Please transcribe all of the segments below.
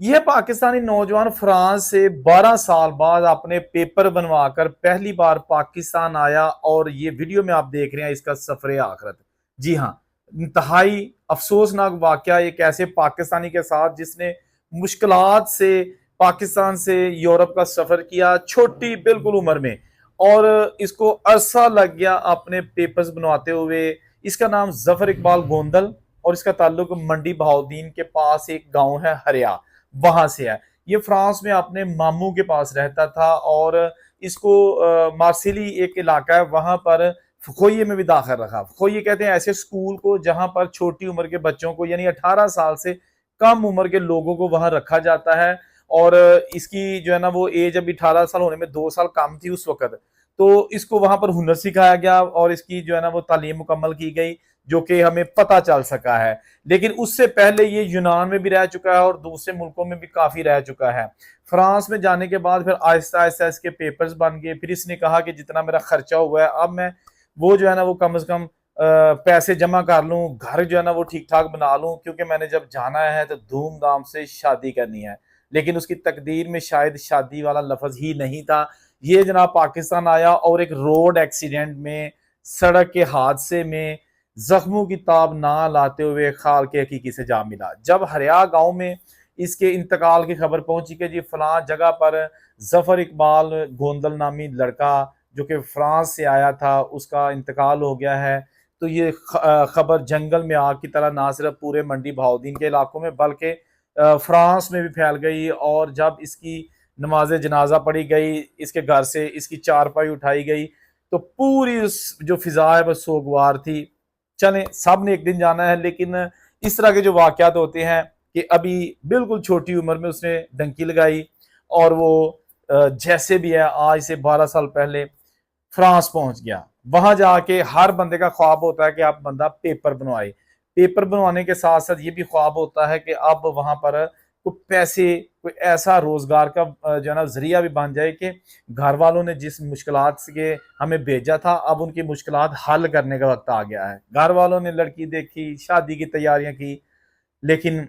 यह पाकिस्तानी नौजवान फ्रांस से 12 साल बाद अपने पेपर बनवाकर पहली बार पाकिस्तान आया और ये वीडियो में आप देख रहे हैं इसका सफर आखरत। जी हाँ, इंतहाई अफसोसनाक वाकया एक ऐसे पाकिस्तानी के साथ जिसने मुश्किलात से पाकिस्तान से यूरोप का सफर किया छोटी बिल्कुल उम्र में, और इसको अरसा लग गया अपने पेपर्स बनवाते हुए। इसका नाम जफर इकबाल गोंदल और इसका ताल्लुक मंडी बहाउद्दीन के पास एक गांव है हरिया, वहां से है। ये फ्रांस में अपने मामू के पास रहता था और इसको मार्सिली एक इलाका है वहां पर फखोइये में भी दाखिल रखा। फखोइये कहते हैं ऐसे स्कूल को जहां पर छोटी उम्र के बच्चों को यानी 18 साल से कम उम्र के लोगों को वहां रखा जाता है। और इसकी जो है ना वो एज अभी 18 साल होने में 2 साल कम थी उस वक्त। तो इसको वहां पर हुनर सिखाया गया और इसकी जो है ना वो तालीम मुकम्मल की गई, जो कि हमें पता चल सका है। लेकिन उससे पहले ये यूनान में भी रह चुका है और दूसरे मुल्कों में भी काफी रह चुका है। फ्रांस में जाने के बाद फिर आहिस्ता आहिस्ता इसके पेपर्स बन गए। फिर इसने कहा कि जितना मेरा खर्चा हुआ है अब मैं वो जो है ना वो कम से कम पैसे जमा कर लूं, घर जो है ना वो ठीक ठाक बना लूं, क्योंकि मैंने जब जाना है तो धूमधाम से शादी करनी है। लेकिन उसकी तकदीर में शायद शादी वाला लफ्ज ही नहीं था। ये जनाब पाकिस्तान आया और एक रोड एक्सीडेंट में, सड़क के हादसे में जख्मों की ताब ना लाते हुए खाल के हकीकी से जा मिला। जब हरिया गांव में इसके इंतकाल की खबर पहुंची कि जी फलां जगह पर जफर इकबाल गोंदल नामी लड़का जो कि फ्रांस से आया था उसका इंतकाल हो गया है, तो ये खबर जंगल में आग की तरह ना सिर्फ पूरे मंडी बहाउद्दीन के इलाकों में बल्कि फ्रांस में भी फैल गई। और जब इसकी नमाज जनाजा पढ़ी गई, इसके घर से इसकी चारपाई उठाई गई, तो पूरी उस जो फिजा है बस सोगवार थी। चलें, सब ने एक दिन जाना है, लेकिन इस तरह के जो वाकयात होते हैं कि अभी बिल्कुल छोटी उम्र में उसने डंकी लगाई और वो जैसे भी है आज से 12 साल पहले फ्रांस पहुंच गया। वहां जाके हर बंदे का ख्वाब होता है कि आप बंदा पेपर बनवाए। पेपर बनवाने के साथ साथ ये भी ख्वाब होता है कि अब वहां पर कोई पैसे, कोई ऐसा रोजगार का जो है ना जरिया भी बन जाए कि घर वालों ने जिस मुश्किलात से हमें भेजा था अब उनकी मुश्किलात हल करने का वक्त आ गया है। घर वालों ने लड़की देखी, शादी की तैयारियां की, लेकिन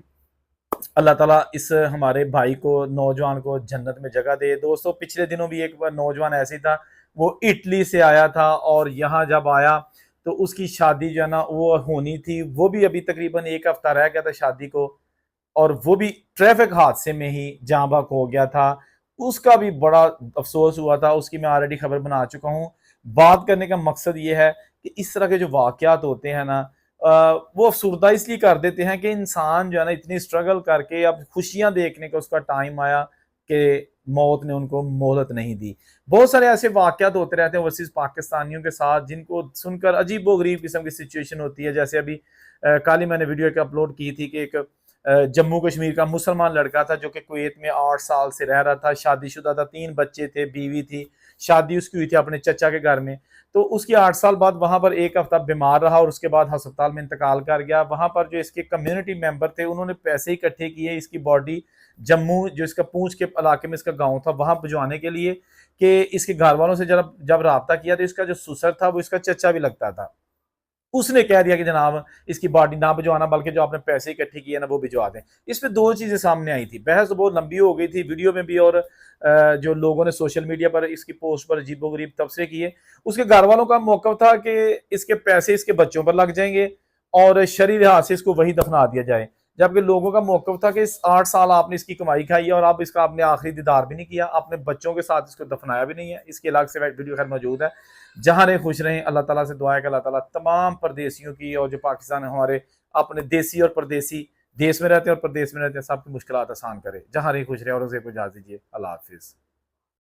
अल्लाह ताला इस हमारे भाई को, नौजवान को जन्नत में जगह दे। दोस्तों, पिछले दिनों भी एक बार नौजवान ऐसी था, वो इटली से आया था और यहाँ जब आया तो उसकी शादी जो है ना वो होनी थी, वो भी अभी तकरीबन एक हफ्ता रह गया था शादी को, और वो भी ट्रैफिक हादसे में ही जाँ बहक हो गया था। उसका भी बड़ा अफसोस हुआ था, उसकी मैं ऑलरेडी खबर बना चुका हूँ। बात करने का मकसद ये है कि इस तरह के जो वाकयात होते हैं ना, वो अफसुर्दा इसलिए कर देते हैं कि इंसान जो है ना इतनी स्ट्रगल करके अब खुशियां देखने का उसका टाइम आया कि मौत ने उनको मोहलत नहीं दी। बहुत सारे ऐसे वाकयात होते रहते हैं ओवरसीज पाकिस्तानियों के साथ जिनको सुनकर अजीबो गरीब किस्म की सिचुएशन होती है। जैसे अभी कल ही मैंने वीडियो एक अपलोड की थी कि एक जम्मू कश्मीर का मुसलमान लड़का था जो कि कुवैत में 8 साल से रह रहा था, शादीशुदा था, 3 बच्चे थे, बीवी थी, शादी उसकी हुई थी अपने चचा के घर में। तो उसकी 8 साल बाद वहां पर एक हफ्ता बीमार रहा और उसके बाद अस्पताल में इंतकाल कर गया। वहां पर जो इसके कम्युनिटी मेंबर थे उन्होंने पैसे इकट्ठे किए इसकी बॉडी जम्मू, जो इसका पूंछ के इलाके में इसका गांव था, वहां भिजवाने के लिए। कि इसके घर वालों से जब जब राब्ता किया तो इसका जो ससुर था वो इसका चचा भी लगता था। उसने कह दिया कि जनाब इसकी बॉडी ना भिजवाना, बल्कि जो आपने पैसे इकट्ठे किए ना वो भिजवा दें। इस पे 2 चीजें सामने आई थी। बहस तो बहुत लंबी हो गई थी वीडियो में भी, और जो लोगों ने सोशल मीडिया पर इसकी पोस्ट पर अजीबोगरीब तबसरे किए। उसके घर वालों का मौकफ था कि इसके पैसे इसके बच्चों पर लग जाएंगे और शरई लिहाज से इसको वही दफना दिया जाए। जबकि लोगों का मौकफ था कि इस 8 साल आपने इसकी कमाई खाई है और अब इसका आपने आखिरी दीदार भी नहीं किया, अपने बच्चों के साथ इसको दफनाया भी नहीं है। इसके अलग से वीडियो खैर मौजूद है। जहाँ रहे खुश रहें। अल्लाह ताला से दुआ है कि अल्लाह ताला तमाम परदेसियों की और जो पाकिस्तान है हमारे अपने देसी और परदेसी, देश में रहते हैं और प्रदेश में रहते हैं, सबकी मुश्किलात आसान करे। जहाँ रहे खुश रहे और उसे को इजाज़त दीजिए। अल्लाह हाफिज़।